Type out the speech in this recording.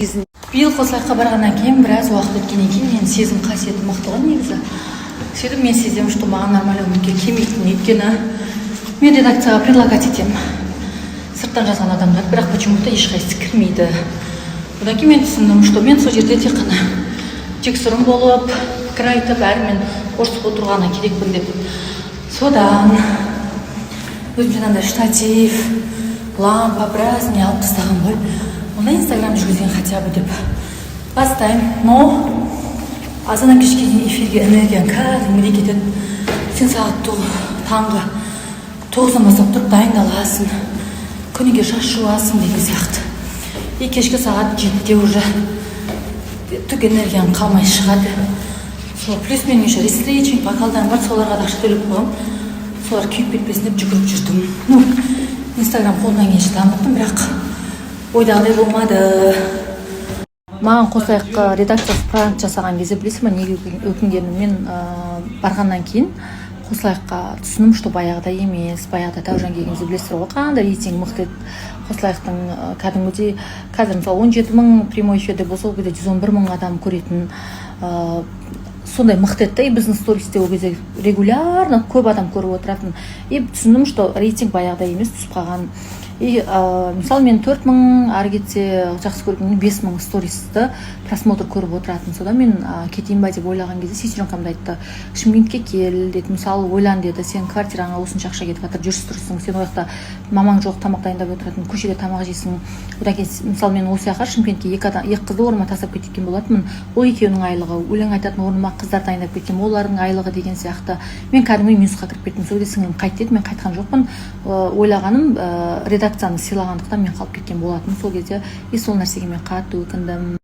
Биыл Қосылайыққа барғаннан кейін біраз уақыт өткеннен кейін мен сезім қасиеті мықты ғой негізі. Сөйтіп мен сеземін, что маған нормальный өмірге келмейтін, өйткені мен редакцияға предлагать етемін сырттан жазған адамдар, бірақ почему-то ешқайсысы кірмейді. Одан кейін мен түсіндім, что мен сол жерде тек қана тексерім болып, пікір айтып, бәрі мен ұрсып отырғаны керекпін деп. Содан өзім жаңағыдай штатив, лампа, біраз не алып тастаған ғой. Онда Инстаграм жүргізген хотя бы деп бастаймын. Но азаннан кешке дейін эфирге энергияң кәдімгідей кетеді. Сен сағат таңғы 9-дан бастап тұрып дайындаласың, күніге шаш жуасың деген сияқты. И кешкі сағат 7-де уже түк энергияң қалмай шығады. Плюс менің еще рестрейчинг, вокалдан бар, соларға да ақша төлеп қойғам. Солар күйіп кетпесін деп жүгіріп жүрдім. Инстаграм қолдан келгенше дамыттым, бірақ ойдағыдай болмады. Маған Қосылайыққа редакциясы пранк жасаған кезде білесің ба, неге өкінгенін? Мен барғаннан кейін Қосылайыққа түсінім, что баяғыда емес, баяғыда Таужан келген кезде білесіздер ғой, қандай рейтинг мықты еді. Қосылайықтың кәдімгідей қазір мысалы 17 мың прямой эфирде болса, ол кезде 111 мың адам көретін сондай мықты еді. И біздің стористе ол кезде регулярно көп адам көріп отыратын. И түсіндім, что рейтинг баяғыда емес, түсіп қалған. И мысалы мен 4 мың, ары кетсе жақсы көріп 5 мың стористі просмотр көріп отыратын. Содан мен кетейін ба деп ойлаған кезде сестренкам айтты, Шымкентке кел деді. Мысалы ойлан деді, сен квартираңа осынша ақша кетіп жатыр, жүріс тұрсың, сен ояқта мамаң жоқ, тамақ дайындап отыратын, көшеде тамақ жейсің. Одан кейін мысалы мен осы жаққа Шымкентке екі қызды орныма тастап кеткен болатынмын. Ол екеуінің айлығы, өлең айтатын орныма қыздар дайындап кеткен, олардың айлығы деген сияқты. Мен кәдімгі минусқа кіріп кеттім. Сол кезде сіңлім қайт деді, мен қайтқан жоқпын. Ойлағаным редакцияны сыйлағандықтан мен қалып кеткен болатын сол кезде. И сол нәрсеге мен қатты өкіндім.